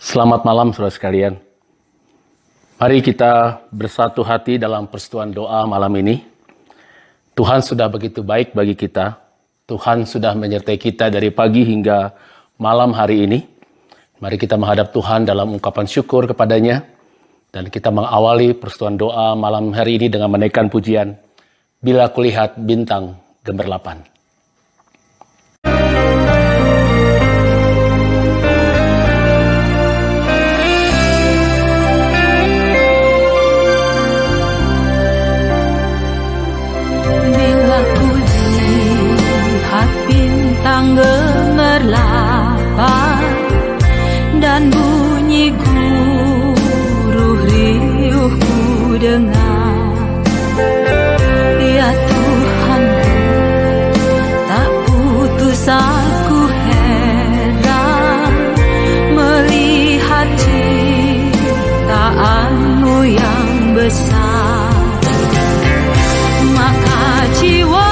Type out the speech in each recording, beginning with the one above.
Selamat malam saudara sekalian. Mari kita bersatu hati dalam persekutuan doa malam ini. Tuhan sudah begitu baik bagi kita. Tuhan sudah menyertai kita dari pagi hingga malam hari ini. Mari kita menghadap Tuhan dalam ungkapan syukur kepadanya. Dan kita mengawali persekutuan doa malam hari ini dengan menaikkan pujian. Bila kulihat bintang gemerlapan. Bintang gemerlapan dan bunyi guruh riuh ku dengar. Ya Tuhan, tak putus aku heran melihat ciptaan-Mu yang besar. Maka jiwa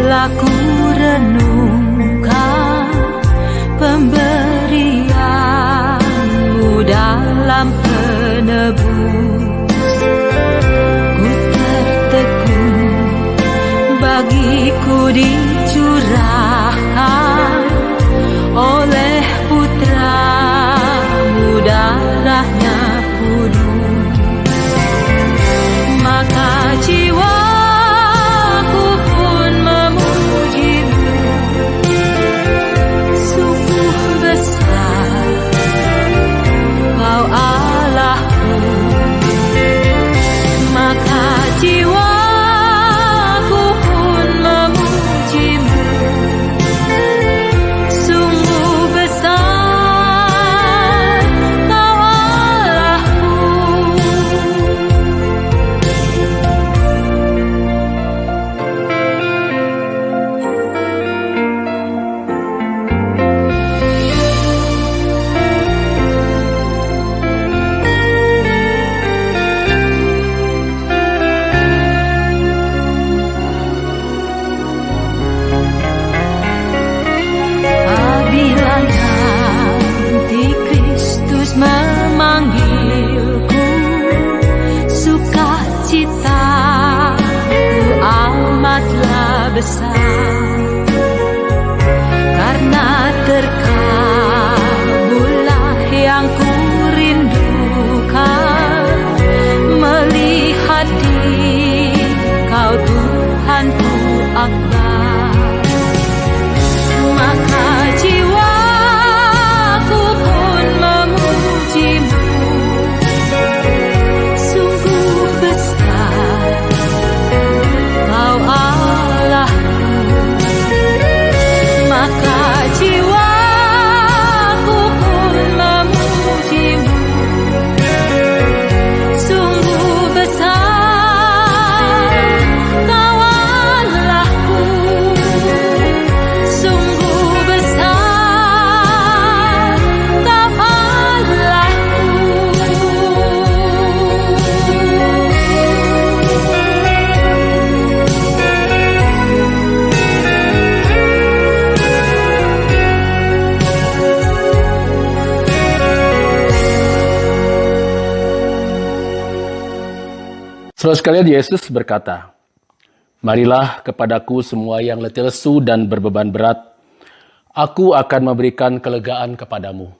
aku renungkan pemberian-Mu dalam penebus. Ku tertegun bagiku dicurahkan oleh Putra-Mu, darahnya kudus. Maka jiwa memanggilku, sukacitaku amatlah besar, karena terkabullah yang ku rindukan, melihat Dikau Tuhanku akbar. Maka jiwaku pun memuji-Mu, sungguh besar Kau Allahku. Maka jiwaku pun memuji-Mu, sungguh besar Kau Allahku. Sungguh besar Kau Allahku. Saudara sekalian, Yesus berkata, "Marilah kepadaku semua yang letih lesu dan berbeban berat, aku akan memberikan kelegaan kepadamu."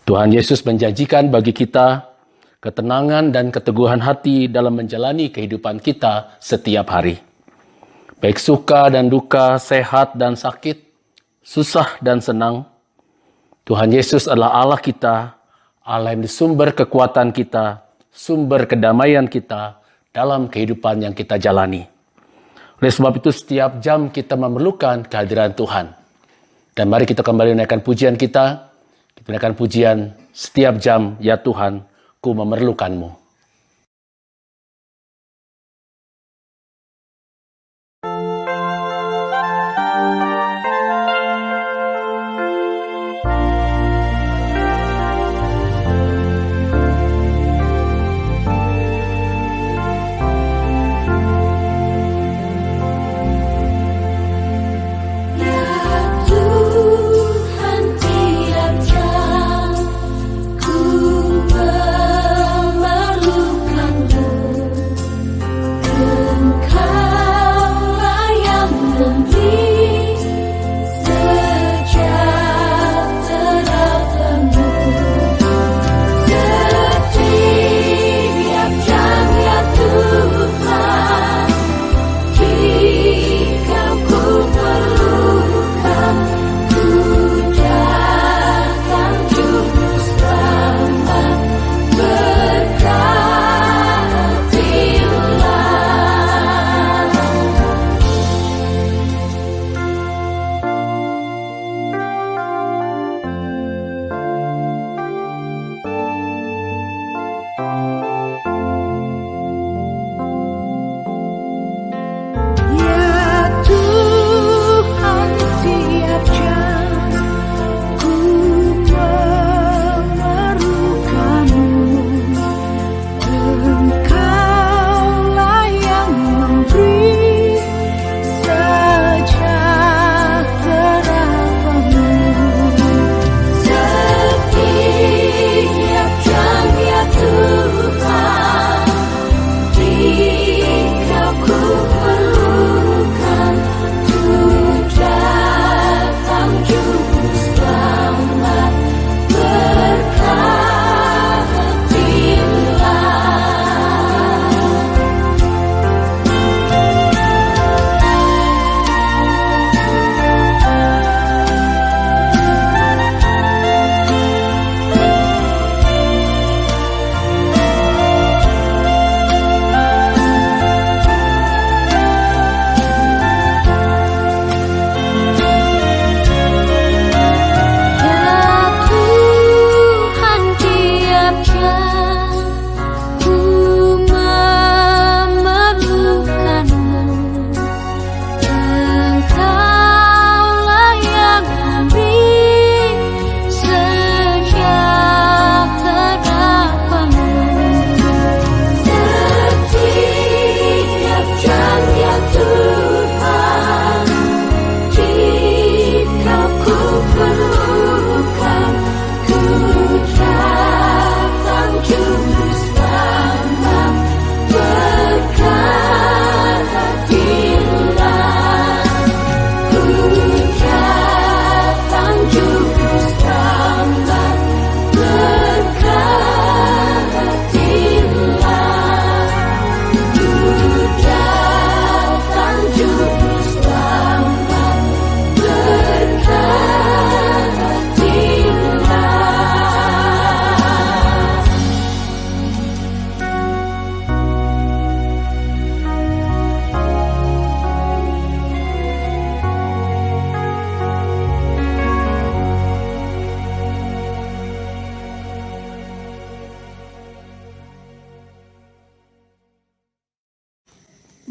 Tuhan Yesus menjanjikan bagi kita ketenangan dan keteguhan hati dalam menjalani kehidupan kita setiap hari. Baik suka dan duka, sehat dan sakit, susah dan senang, Tuhan Yesus adalah Allah kita, Allah yang sumber kekuatan kita, sumber kedamaian kita dalam kehidupan yang kita jalani. Oleh sebab itu setiap jam kita memerlukan kehadiran Tuhan. Dan mari kita kembali menaikkan pujian kita. Kita menaikkan pujian setiap jam, ya Tuhan, ku memerlukanmu.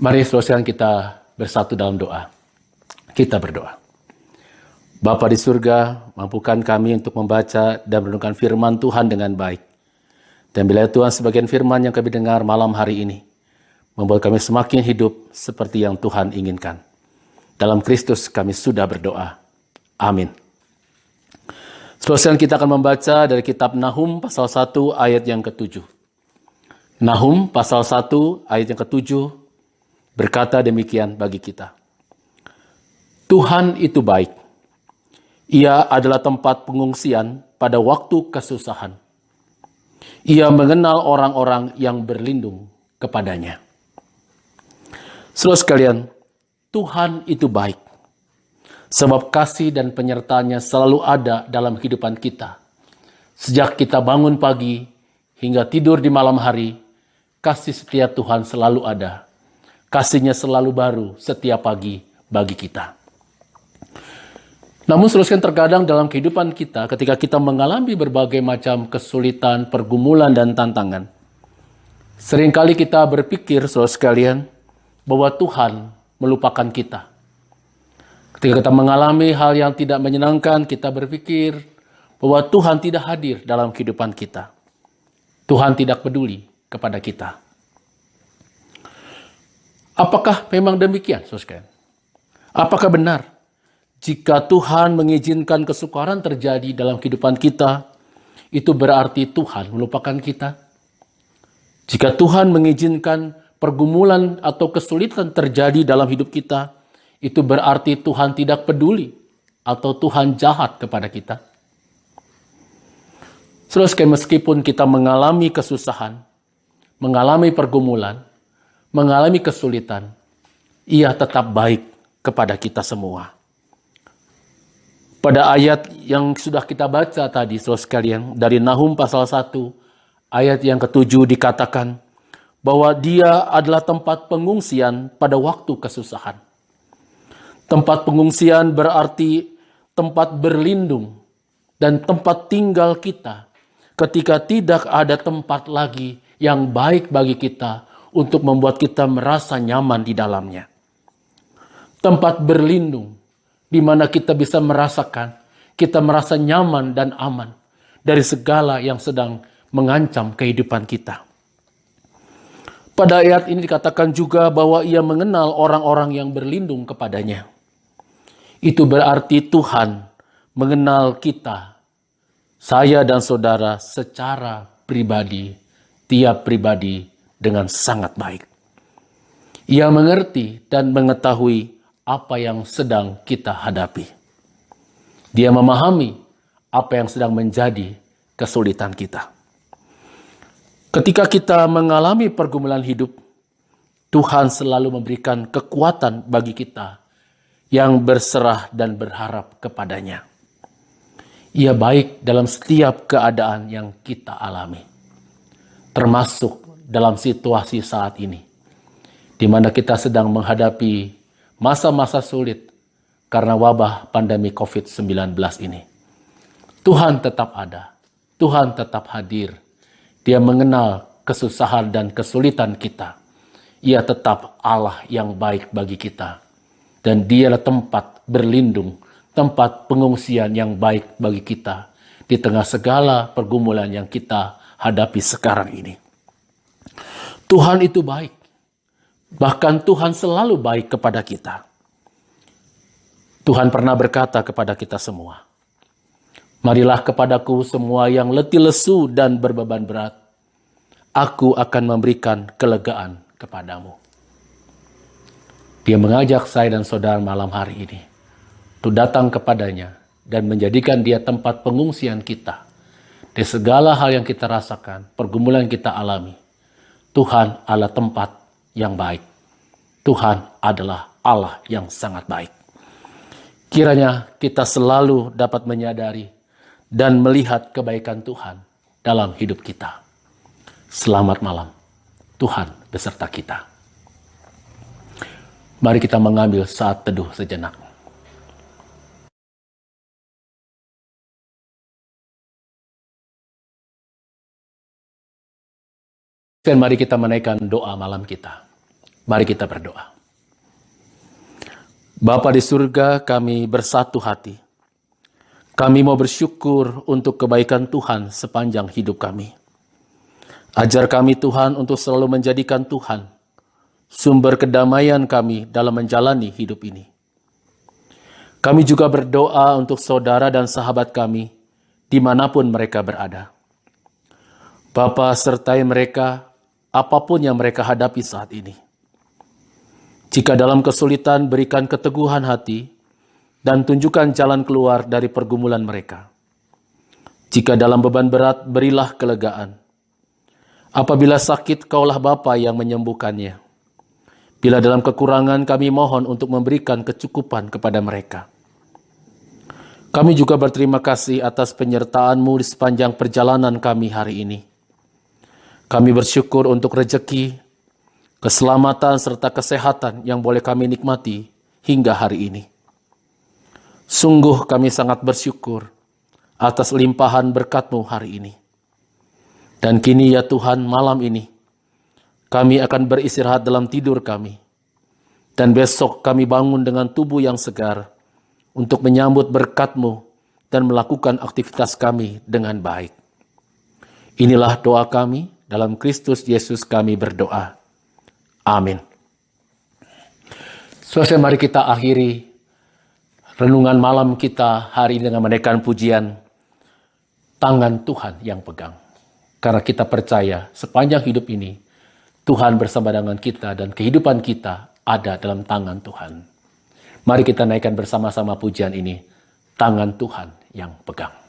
Mari saudara kita bersatu dalam doa. Kita berdoa. Bapa di surga, mampukan kami untuk membaca dan merenungkan firman Tuhan dengan baik. Dan bila Tuhan sebagian firman yang kami dengar malam hari ini, membuat kami semakin hidup seperti yang Tuhan inginkan. Dalam Kristus kami sudah berdoa. Amin. Saudara kita akan membaca dari kitab Nahum pasal 1 ayat yang ke-7. Nahum pasal 1 ayat yang ke-7 berkata demikian bagi kita. Tuhan itu baik. Ia adalah tempat pengungsian pada waktu kesusahan. Ia mengenal orang-orang yang berlindung kepadanya. Saudara sekalian, Tuhan itu baik. Sebab kasih dan penyertaan-Nya selalu ada dalam kehidupan kita. Sejak kita bangun pagi hingga tidur di malam hari, kasih setia Tuhan selalu ada. Kasih-Nya selalu baru setiap pagi bagi kita. Namun seterusnya terkadang dalam kehidupan kita, ketika kita mengalami berbagai macam kesulitan, pergumulan, dan tantangan, seringkali kita berpikir, saudara sekalian, bahwa Tuhan melupakan kita. Ketika kita mengalami hal yang tidak menyenangkan, kita berpikir bahwa Tuhan tidak hadir dalam kehidupan kita. Tuhan tidak peduli kepada kita. Apakah memang demikian, saudara? Apakah benar jika Tuhan mengizinkan kesukaran terjadi dalam kehidupan kita, itu berarti Tuhan melupakan kita? Jika Tuhan mengizinkan pergumulan atau kesulitan terjadi dalam hidup kita, itu berarti Tuhan tidak peduli atau Tuhan jahat kepada kita. Saudara, meskipun kita mengalami kesusahan, mengalami pergumulan, mengalami kesulitan, Ia tetap baik kepada kita semua. Pada ayat yang sudah kita baca tadi, saudara sekalian, dari Nahum pasal 1, ayat yang ke-7 dikatakan bahwa Dia adalah tempat pengungsian pada waktu kesusahan. Tempat pengungsian berarti tempat berlindung dan tempat tinggal kita ketika tidak ada tempat lagi yang baik bagi kita untuk membuat kita merasa nyaman di dalamnya. Tempat berlindung di mana kita bisa merasakan, kita merasa nyaman dan aman dari segala yang sedang mengancam kehidupan kita. Pada ayat ini dikatakan juga bahwa Ia mengenal orang-orang yang berlindung kepadanya. Itu berarti Tuhan mengenal kita, saya dan saudara secara pribadi, tiap pribadi dengan sangat baik. Ia mengerti dan mengetahui apa yang sedang kita hadapi. Dia memahami apa yang sedang menjadi kesulitan kita. Ketika kita mengalami pergumulan hidup, Tuhan selalu memberikan kekuatan bagi kita yang berserah dan berharap kepadanya. Ia baik dalam setiap keadaan yang kita alami, termasuk dalam situasi saat ini, di mana kita sedang menghadapi masa-masa sulit karena wabah pandemi COVID-19 ini. Tuhan tetap ada, Tuhan tetap hadir. Dia mengenal kesusahan dan kesulitan kita. Ia tetap Allah yang baik bagi kita. Dan Dialah tempat berlindung, tempat pengungsian yang baik bagi kita di tengah segala pergumulan yang kita hadapi sekarang ini. Tuhan itu baik. Bahkan Tuhan selalu baik kepada kita. Tuhan pernah berkata kepada kita semua, "Marilah kepadaku semua yang letih lesu dan berbeban berat. Aku akan memberikan kelegaan kepadamu." Dia mengajak saya dan saudara malam hari ini untuk datang kepadanya dan menjadikan Dia tempat pengungsian kita. Di segala hal yang kita rasakan, pergumulan yang kita alami, Tuhan adalah tempat yang baik. Tuhan adalah Allah yang sangat baik. Kiranya kita selalu dapat menyadari dan melihat kebaikan Tuhan dalam hidup kita. Selamat malam. Tuhan beserta kita. Mari kita mengambil saat teduh sejenak. Dan mari kita menaikkan doa malam kita. Mari kita berdoa. Bapa di surga, kami bersatu hati. Kami mau bersyukur untuk kebaikan Tuhan sepanjang hidup kami. Ajar kami Tuhan untuk selalu menjadikan Tuhan sumber kedamaian kami dalam menjalani hidup ini. Kami juga berdoa untuk saudara dan sahabat kami dimanapun mereka berada. Bapa, sertai mereka apapun yang mereka hadapi saat ini. Jika dalam kesulitan, berikan keteguhan hati dan tunjukkan jalan keluar dari pergumulan mereka. Jika dalam beban berat, berilah kelegaan. Apabila sakit, Kaulah Bapa yang menyembuhkannya. Bila dalam kekurangan, kami mohon untuk memberikan kecukupan kepada mereka. Kami juga berterima kasih atas penyertaan-Mu di sepanjang perjalanan kami hari ini. Kami bersyukur untuk rejeki, keselamatan serta kesehatan yang boleh kami nikmati hingga hari ini. Sungguh kami sangat bersyukur atas limpahan berkat-Mu hari ini. Dan kini ya Tuhan, malam ini kami akan beristirahat dalam tidur kami. Dan besok kami bangun dengan tubuh yang segar untuk menyambut berkat-Mu dan melakukan aktivitas kami dengan baik. Inilah doa kami, dalam Kristus Yesus kami berdoa. Amin. Saudara, mari kita akhiri renungan malam kita hari ini dengan menaikkan pujian Tangan Tuhan yang Pegang. Karena kita percaya sepanjang hidup ini, Tuhan bersama dengan kita dan kehidupan kita ada dalam tangan Tuhan. Mari kita naikkan bersama-sama pujian ini, Tangan Tuhan yang Pegang.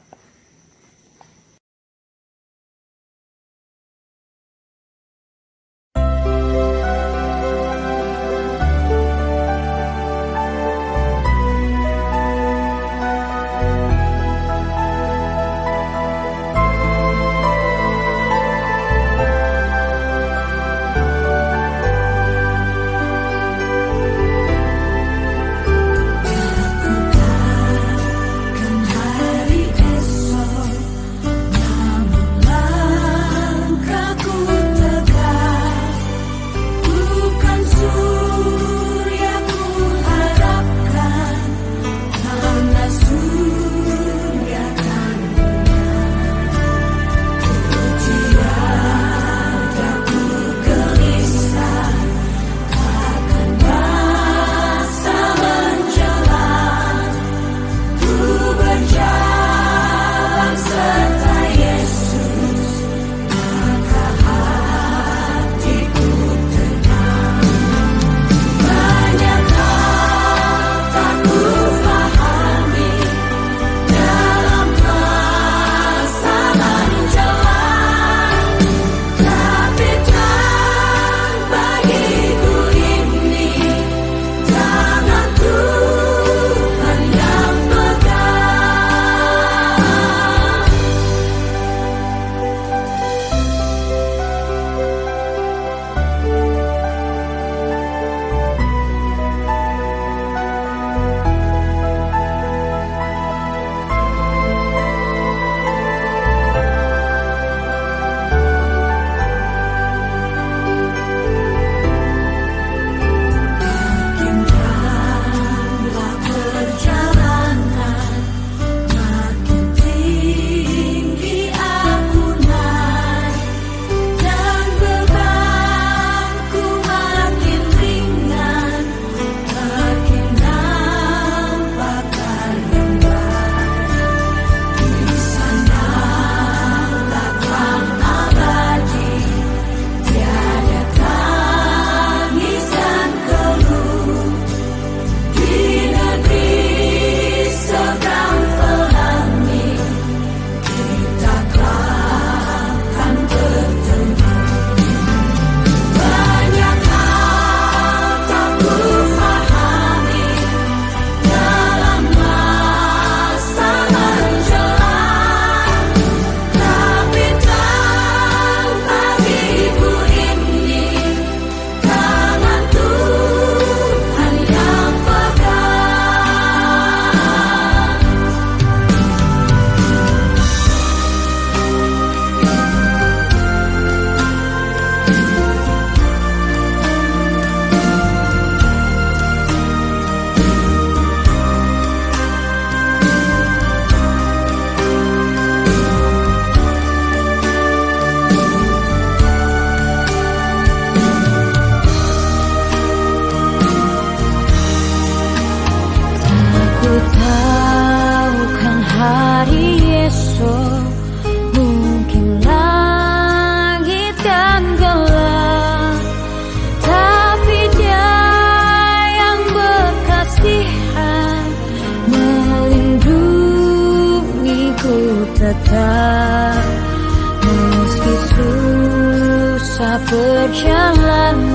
tetap meski susah perjalanan.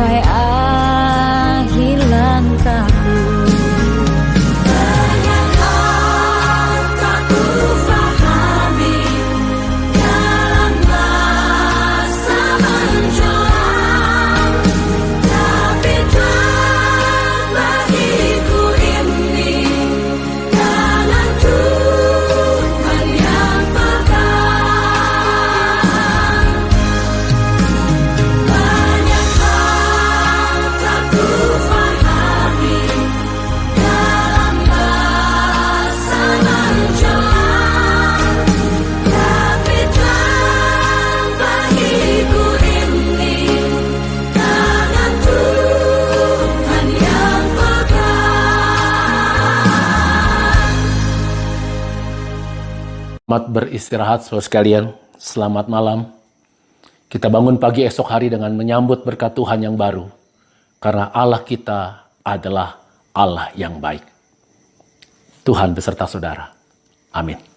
sampai akhir langkahku. Banyak hal tak ku fahami dalam masa menjulang, tapi Tuhan bagiku ini tangan Tuhan yang pegang. Banyak hal tak ku fahami dalam masa menjulang, tapi Tuhan bagiku ini tangan Tuhan yang pegang. Selamat beristirahat saudara sekalian. Selamat malam. Kita bangun pagi esok hari dengan menyambut berkat Tuhan yang baru. Karena Allah kita adalah Allah yang baik. Tuhan beserta saudara. Amin.